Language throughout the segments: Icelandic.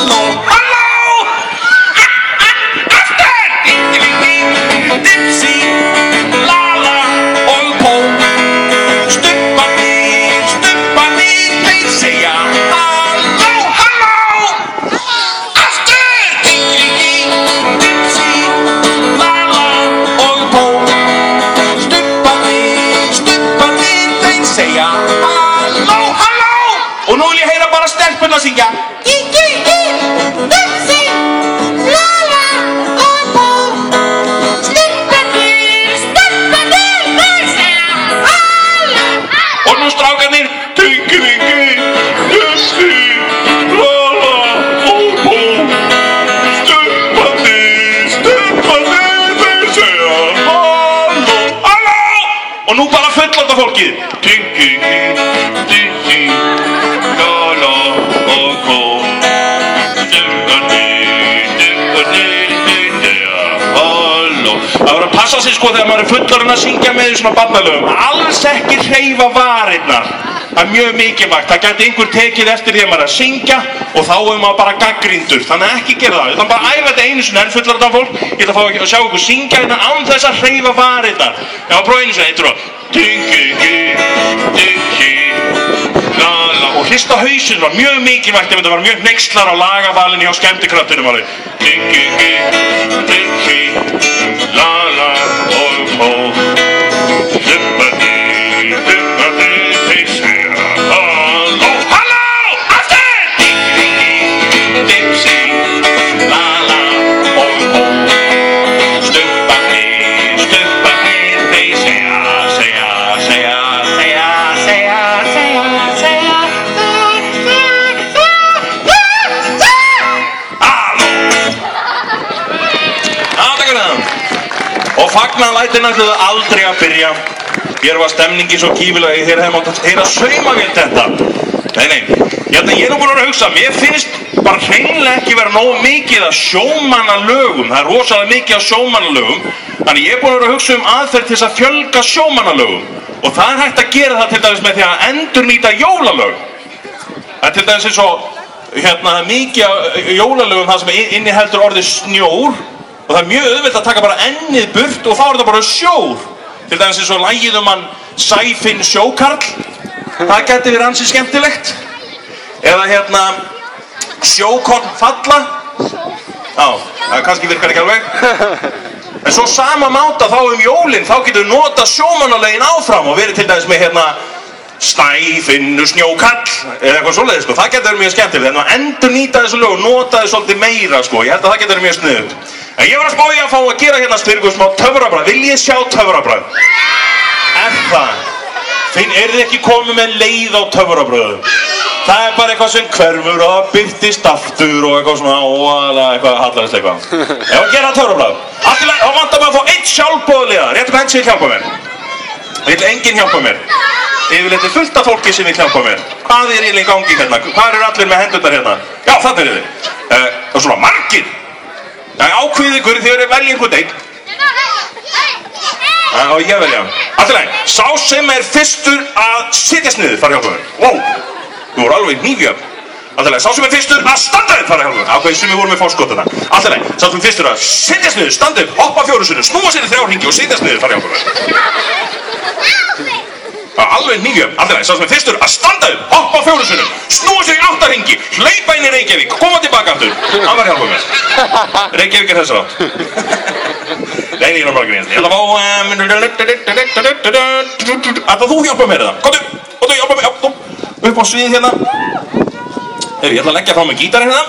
halló, halló. Aftur. Dipsy, Lala og Pó. Stubbarnir, þeir segja halló, halló. Aftur. Dipsy, Lala og Pó. Stubbarnir, þeir segja halló, halló. Og nú vil ég heyra bara stelpurnar syngja. Dipsy, Lala og Pó. Stubbarnir, þeir segja halló. Og nú strákarnir. Dipsy, Lala og Pó. Stubbarnir, þeir segja halló, halló. Og nú bara fullorðna fólkið. Dipsy, Lala og Pó. Stubbarnir, þeir segja halló. Það verður að passa sig sko þegar maður er fullorðinn að syngja með í svona barnalögum. Alls ekki hreyfa varirnar. Það er mjög mikilvægt. Það gæti einhver tekið eftir því að maður er að syngja og þá er maður bara gagnrýndur. Þannig að ekki gera það. Ég ætla bara að æfa þetta einu sinni enn fullorðna fólk. Ég ætla að fá að sjá ykkur syngja hérna án þess að hreyfa varirnar. Já, prófa einu sinni. Eittur og Lala og hrista hausinn var mjög mikilvægt ef þetta var mjög hneykslar á lagavalinu hjá skemmtikraftinum alveg. Lala og Pó. Stubbarnir, þeir segja halló, halló, aftur! Dipsy, Lala og Pó. Stubbarnir, þeir segja halló. Og fagnaðarlætin ætluðu aldrei að byrja. Hér var stemningi svo gífurlega, þér hefði mátt að heyra saumavél þetta. Nei, hérna ég er nú búin að hugsa, mér finnst bara hreinlega ekki vera nógu mikið af sjómannalögum. Það er rosalega mikið af sjómannalögum. Þannig ég er búin að hugsa aðferð til þess að fjölga sjómannalögum. Og það er hægt að gera það til dæmis með því að endurnýta jólalög. Það er til dæmis eins og hérna mikið af jólalögum það sem inniheldur orðið snjór. Og það er mjög auðvelt að taka bara ennið burt og þá er þetta bara sjór. Til dæmis eins og lagið mann Sæfinn sjókarl. Það gæti verið ansi skemmtilegt. Eða hérna sjókorn falla. Já, það kannski virkar ekki alveg. En svo sama máta þá jólinn, þá getur við nota sjómannalögin áfram og verið til dæmis með hérna Snæfinnur snjókarl eða eitthvað svoleiðis sko. Það getur verið mjög skemmtilegt. En að endurnýta þessu lög og nota þau svolítið meira sko. Ég held að það getur verið mjög sniðugt. En ég var að spája að fá að gera hérna fyrir ykkur smá töfrabragð. Viljið sjá töfrabragð? Það? Eru þið ekki komið með leið á töfrabragðum? Það er bara eitthvað sem hverfur og það birtist aftur og eitthvað svona óalega eitthvað hallarist eitthvað. Ef að gera töfrabragð. Alltaf þá vantar maður að fá eitt sjálfboðaliða. Réttum henn sem vil hjálpa mér. Vill enginn hjálpa mér? Yfirleitt er fullt af fólki sem vil hjálpa mér. Hvað er eiginlega í gangi hérna? Hvað eru allir með hendurnar hérna? Já, þarna eru þið. Það er svona margir. Ákveðið ykkur þegar þið velja einhvern einn. Og ég velja. Alltaf leið. Sá sem er fyrstur að setjast niður fara hjálpa mér. Wow, þú voru alveg hnífjöfn. Alltaf leið. Sá sem er fyrstur að standa upp fara hjálpa mér. Ákveðið sem við vorum með fórskotuna. Alltaf leið. Sá sem er fyrstur að setjast niður, standa upp, hoppa 4 sinnum, snúa sér í 3 hringi og setjast niður fara hjálpa mér. Alveg hnífjöfn. Alltaf leið. Sá sem er fyrstur að standa upp, hoppa 4 sinnum, snúa sér í 8 hringi, hleypa inn í Reykjavík, koma tilbaka aftur. Hann var hjálpa mér. Reykjavík er þessar átt. Nei, ég er bara grínast. Ég ætla að fá... Ætla þú hjálpa mér það? Komdu, hjálpa mér. Upp á sviðið hérna. Ég ætla að leggja frá mig gítarinn hérna.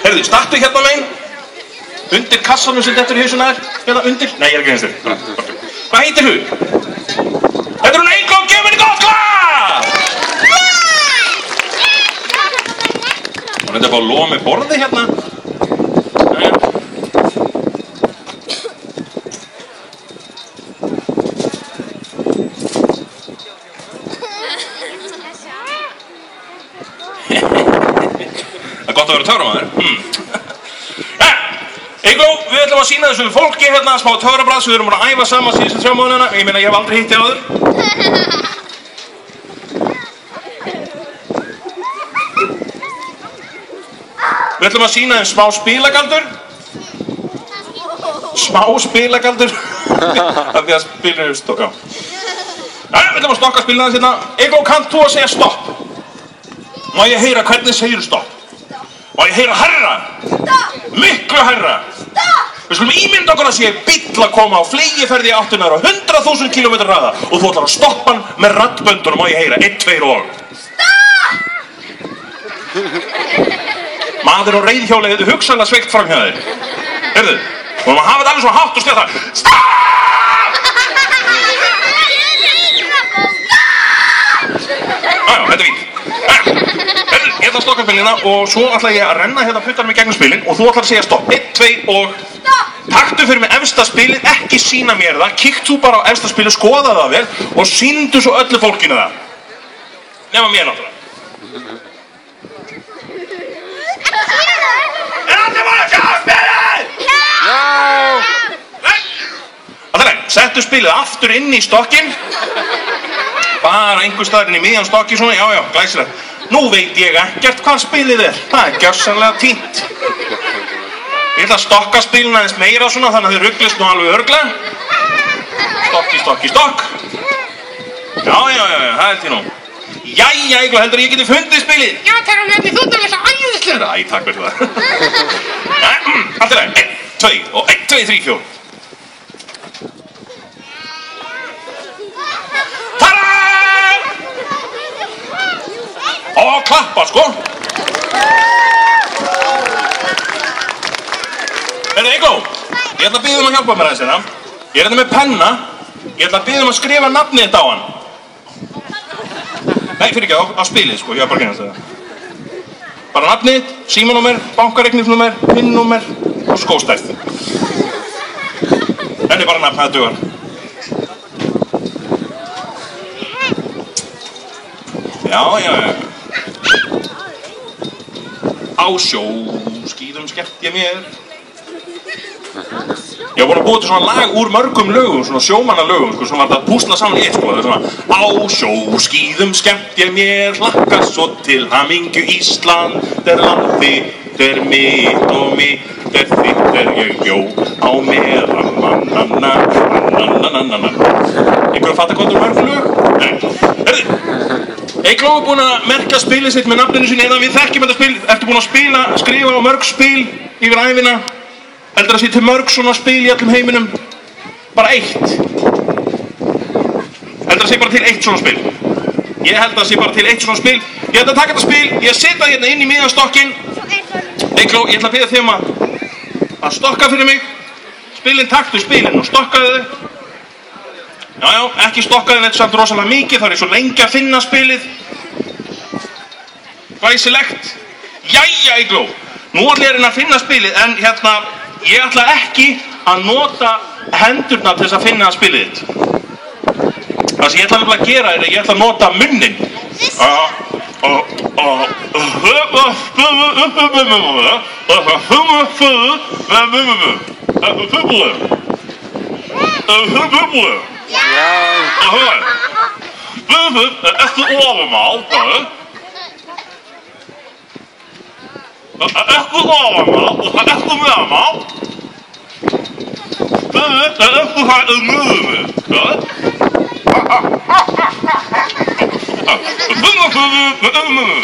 Herðu, startu hérna megin. Undir kassanum sem dettur í hausuna þér. Hérna undir. Nei, ég er ekki einstur. Hvað heitir þú? Þetta er hún Eygló, gefum henni gott glas! Hún reyndi að fá að lofa með borði hérna. Það er gott að vera töframaður. að sýna þessu fólki hérna smá töfrabragð sem við erum búin að æfa saman síðustu 3 mánuðina. Ég meina, ég hef aldrei hitt þig áður. Við ætlum að sýna þeim smá spilagaldur. Smá spilagaldur. Af því að spilinu er stopp, já. Við ætlum að stokka spilinu aðeins hérna. Eygló, kannt þú að segja stopp? Má ég heyra hvernig segir stopp? Má ég heyra hærra? Stopp! Miklu hærra? Stopp! Við skulum ímynda okkur að sé bíll að koma á flegiferði í áttunar á 100.000 km hraða og þú ætlar að stoppa hann með raddböndunum. Má ég heyra 1, 2 og... Stopp! Maður á reiðhjóli hefði hugsanlega sveikt fram hjá þér. Heyrðu, og maður hafa þetta alveg svona hátt og sletta. Stopp! Jájá, þetta er fínt. Ég ætla að stokka spilina og svo ætla ég að renna hérna puttanum í gegnum spilin og þú ætlar að segja stopp. 1, 2 og... Stopp! Taktu fyrir mig efsta spilið, ekki sína mér það. Kíkt þú bara á efsta spilið, skoða það vel og sýndu svo öllu fólkinu það. Nema mér náttúrulega. Er allir búin að sjá spilið? Já! Nei! Alltaf leið, settu spilið aftur inn í stokkinn. Bara einhver staðar inn í miðjan stokki svona, já, glæsilegt. Nú veit ég ekkert hvað spilið er. Það er gjörsamlega týnt. Ég ætla að stokka spilin aðeins meira svona þannig að þau rugglist nú alveg örglega. Stokk. Já, það er til nú. Jæja, Eygló, heldur ég geti fundið spilið? Já, það er alveg þú þarf þess að æðislega. Æ, takk fyrir það. Alltaf leið, 1, 2 og 1, 2, 3, 4. Og klappa, sko. Eygló, ég ætla að biðja að hjálpa mér aðeins hérna. Ég er hérna með penna. Ég ætla að biðja að skrifa nafnið þetta á hann. Nei, fyrir ekki, á spilið, sko. Ég var bara að kynna þetta. Bara nafnið, símanúmer, bankareikningsnúmer, PIN-númer og skóstærð. Þetta er bara nafn, það dugar. Já. Á sjó, skíðum skemmt ég mér. Ég var búin að búa til svona lag úr mörgum lögum, svona sjómannalögum, sko, sem var þetta að púsla saman í eitt, sko. Það er svona á sjó, skíðum skemmt ég mér, hlakka svo til hamingju Ísland, er landi, er mitt og mitt, er þitt, er ég bjó á meðan, nananana. Einhverju fattar hvað þú mörg lög? Nei. Herðu. Eygló er búin að merka spilið sitt með nafninu sinni eða við þekkjum þetta spil. Ertu búin að skrifa á mörg spil yfir ævina? Heldur að sé til mörg svona spil í öllum heiminum? Bara 1. Heldur að sé bara til 1 svona spil? Ég held að sé bara til 1 svona spil. Ég ætla að taka þetta spil, ég setja hérna inn í miðjan stokkinn. Eygló, ég ætla að biðja þig að stokka fyrir mig. Spilin, taktu spilin og stokkaðu þau. Já, ekki stokkaði neitt samt rosalega mikið, það er svo lengi að finna spilið. Glæsilegt. Jæja, Eygló, nú ætla ég að reyna að finna spilið, en hérna, ég ætla ekki að nota hendurna til þess að finna spilið þitt. Það sem ég ætla að gera er að ég ætla að nota munnin. Eftir ofamál, eftir ofamál og eftir meðamál. Eftir það mögum.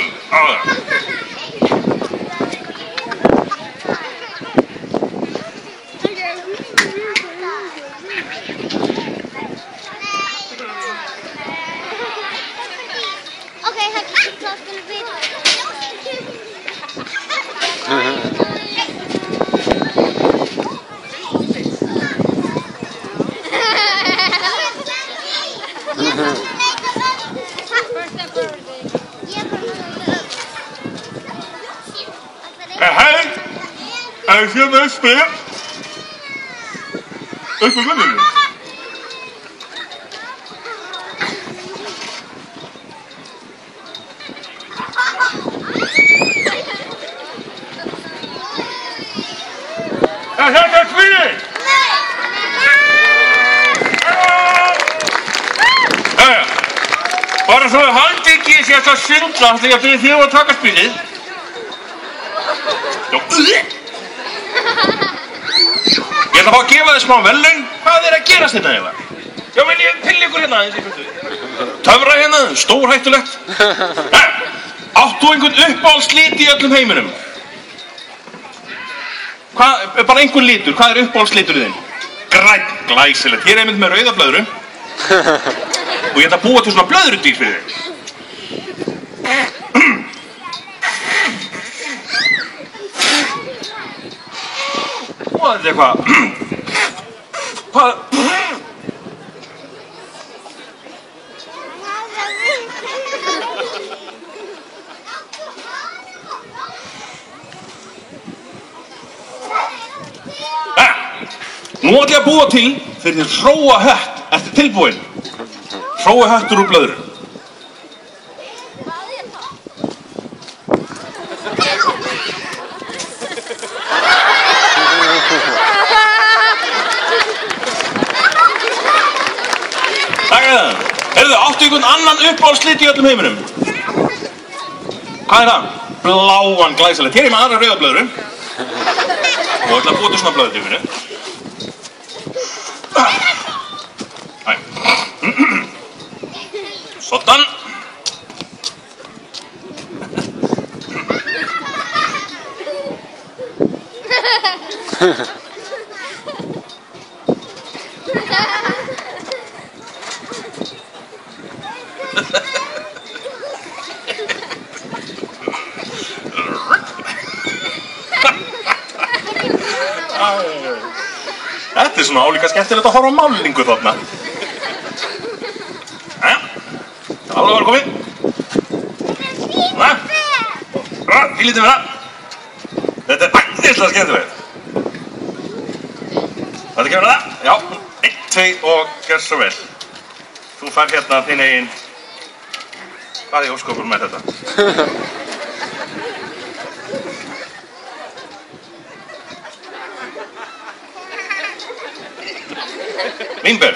Hei, er ég með spil? Upp á vinnunni. Þetta er spil! sést að syndla þegar ég byrði þig að taka spilið. Ég ætla að fá að gefa þið smá verðlaun. Hvað er að gerast hérna eiginlega? Já, vil ég pilla ykkur hérna aðeins í burtu? Töfra hérna, stórhættulegt. Áttu einhvern uppáhaldslít í öllum heiminum? Bara einhvern litur, hvað er uppáhaldsliturinn þinn? Grænn, glæsilegt. Hér er einmitt með rauða blöðru. Og ég ætla að búa til svona blöðrudýr fyrir þig. Og þetta er eitthvað... Hvað? Nú ætla ég að búa til fyrir hróahött. Ertu tilbúin? Hróahöttur úr blöðru. Heyrðu, áttu einhvern annan uppáhaldslit í öllum heiminum? Hvað er það? Bláan, glæsilegt. Hér er með aðra rauða blöðru. Og ætla að búa til svona blöðudýfinu. Sådan. Þetta er svona álíka skemmtilegt að horfa á málningu þarna. Alveg var komið. Í lítið með það. Þetta er æðislega skemmtilegt. Þetta kemur það? Já. 1, 2 og gjör svo vel. Þú fær hérna þín eigin... Hvað er óskopur með þetta? Vínber.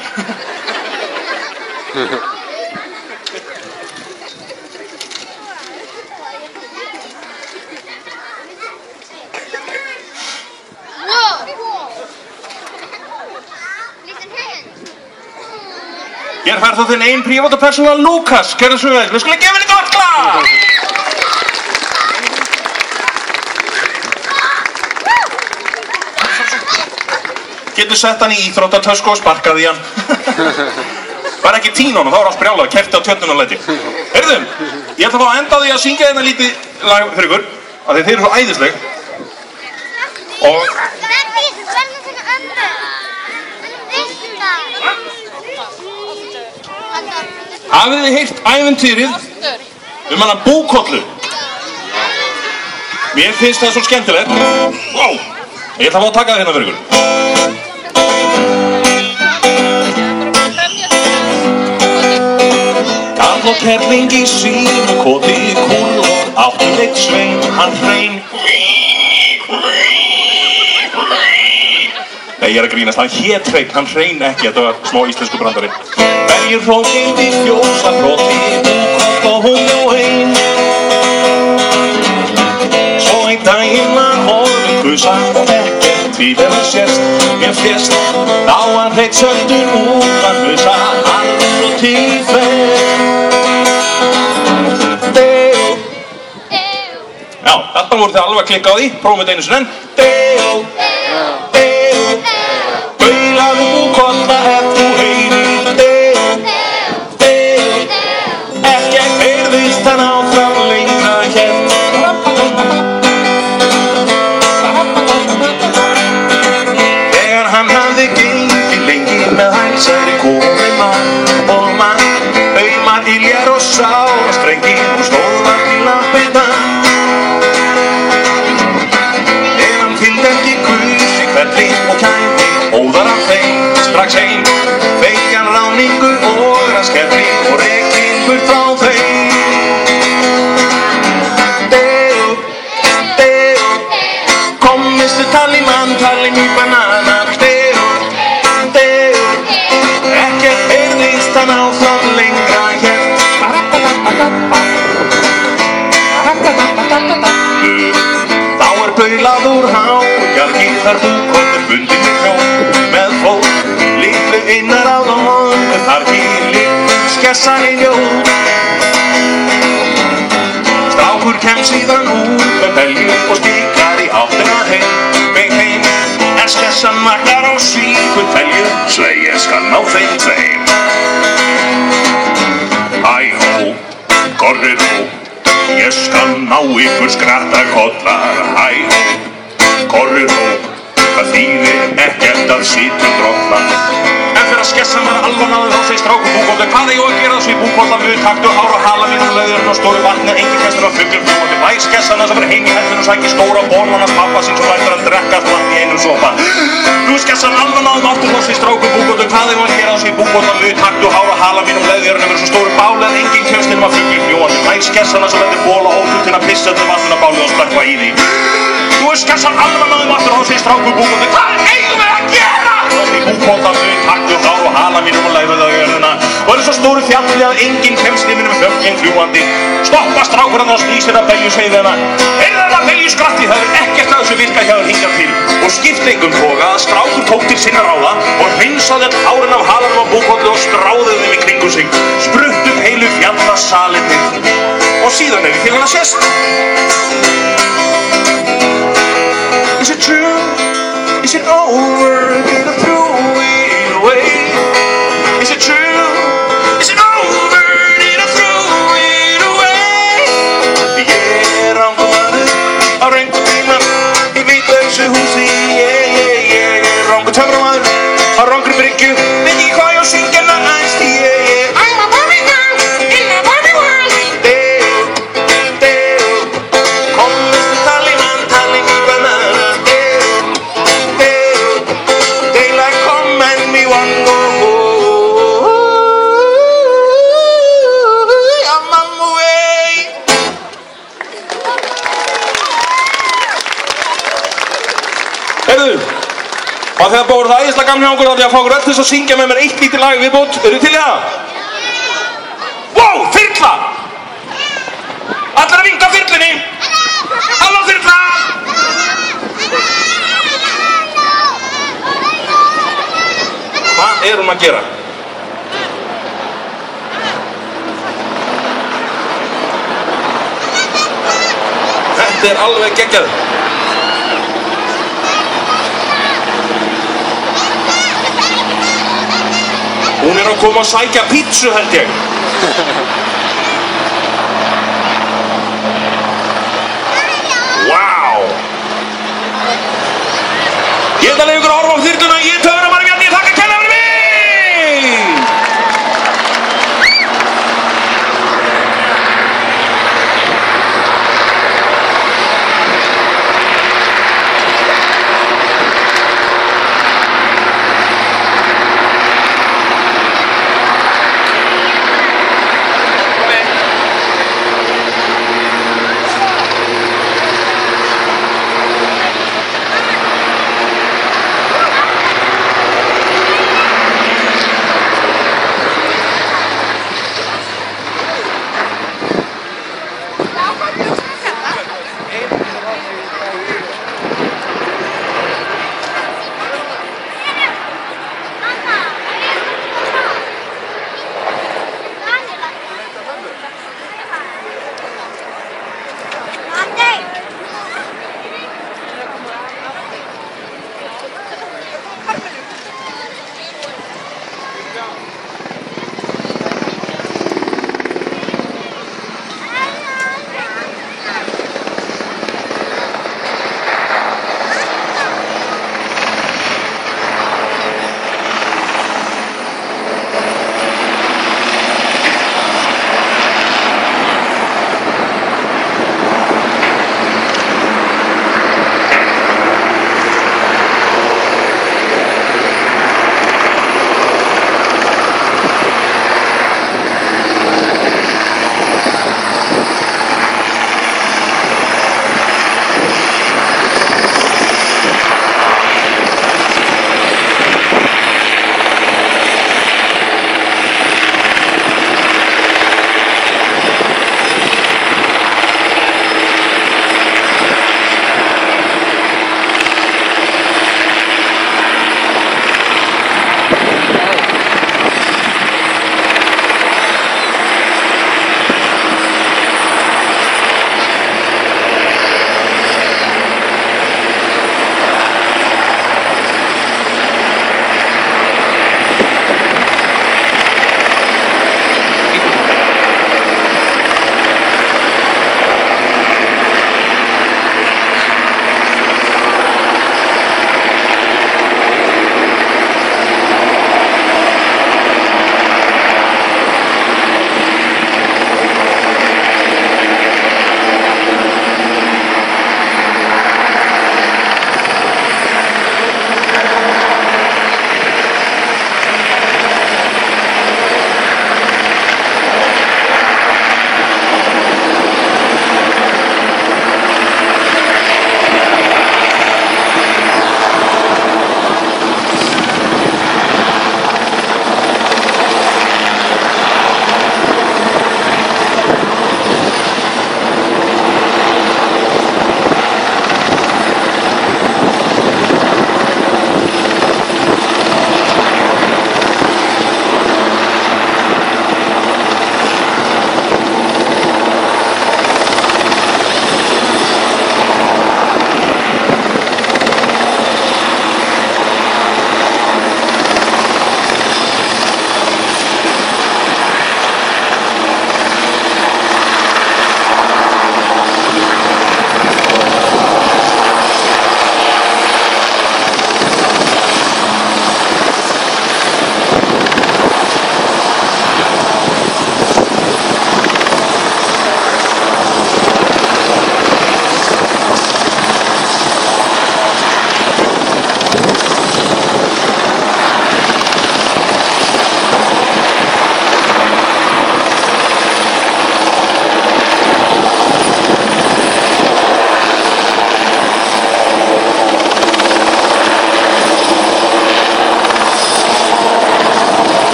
Hér fær þú þinn einn prívat og persónulega Lukas. Gjörðu svo vel. Við skulum gefa henni gott klapp! Getur sett hann í íþróttatösku og sparkaði í hann. Var ekki tína honum, þá var allt brjálað, kepti á tjörnunalæti. Heyrðu, ég ætla að fá að enda á því að syngja hérna lítið lag fyrir ykkur, af því þeir eru svo æðisleg. Og... Hafið þið heyrt ævintýrið hana Búkollu? Mér finnst það svo skemmtilegt. Wow. Ég ætla að fá að taka það hérna fyrir ykkur. Karl og kerling í sínu koti í kúl og átti eitt svein, hann hrein. Nei, ég er að grínast, hann hét hrein, hann hrein ekki, þetta var smá íslensku brandari. Bergir hrókind í fjósa broti, Búkoll og hún og ein. Svo einn daginn var horfinn kusa, ekkert tvível að sést, mér fjest. Þá hann hreitt söldur út að hlusa, harður og tífell. Já, þetta voru þið alveg að klikka á því, prófum við þetta einu sinni enn. Baulaðu Búkolla ef þú heyrir, ekkert heyrðist hann áfram lengra hér. Þegar hann hafði gengið lengi með hælsæri komið mann og mann, aumar iljar og sára strengi og stóðar til lappirna. En hann fylgdi ekki kursi hverli og kæmdi óðar af þeim strax heim, fekk hann ráningu og raskerli og rekinn burt frá þeim. Kom Mr. Tallyman, tally me banana. Ekkert heyrðist hann áfram lengra hér. úr hájargi þar búkollur bundin með kjó með fólk litlu innar á lónu þar hvílir skessan í ljóð. Strákur kemst síðan út með belju og stikar í áttina heim en skessan magnar á svíkur belju svo ég skal ná þeim tveim. Hæ hó, korrir hó, ég skal ná ykkur skrattakollar. Hæ hó, korrir hó, það þýðir ekkert að sitja og drolla. En þegar skessan var alvanaður þá segir strákur búkollu: hvað er ég að gera þessu í búkolla við taktu hár og hala mínum löðurinn og stóru vatni engin kestur af fuglum fljúandi. Bæ skessan sem er heim í hellinu og sækir stóra bólan hans pappa sín sem lætur að drekkast vatn í einum sopa. Nú skessan alvanaður aftur þá segir strákur búkollu: hvað er ég að gera þessu í búkolla við taktu hár og hala mínum löðurinn yfir svo stóru báli en engin kestur af fuglum fljúandi. Bæ skessan sem lætur bóla ótrútt til að pissa öllu vatninu á bálið og stökkva í því. Nú skessan alvanaður aftur þá segir strákur búkollu: hvað eigum við að gera? Búkollarnir taktu hár og hala mínum og læðuðu á jörðina og eru svo stóru fjalli að enginn kemst yfir með fjöllin fljúandi. Stoppa strákurinn og snýsir að belju segðina: heyrðu það belju skratti, það er ekkert að þessu virka hjá þér hingað til. Og skipti engum toga að strákur tók til sinna ráða og hreinsaði hárin af halanum á búkollu og stráði þeim í kringum sig, sprutt upp heilu fjallasalinni og síðan til hann að sést. Is it true? Is it over? Get it through it away. Is it true? Is it over? Get it through it away. Yeah, rangumaður á röngu tíma í vitlausu húsi. Yeah, rangu töframaður á röngri bryggju. Veit ekki hvað ég á að syngja næst. Yeah, I'm a Barbie girl in a Barbie world. Kom veistu tali mann, tali í banana. Heyrðu, og þegar búið það æðislega gamli hjá okkur þá ætla ég að fá okkur öll þess að syngja með mér eitt lítið lag viðbót. Eru til í það? Wow, þyrla! Allir að vinka þyrlunni! Halló þyrla! Hvað er hún að gera? Þetta er alveg geggjað. Hún er að koma að sækja pítsu held ég. Wow. Ég ætla að leiða ykkur að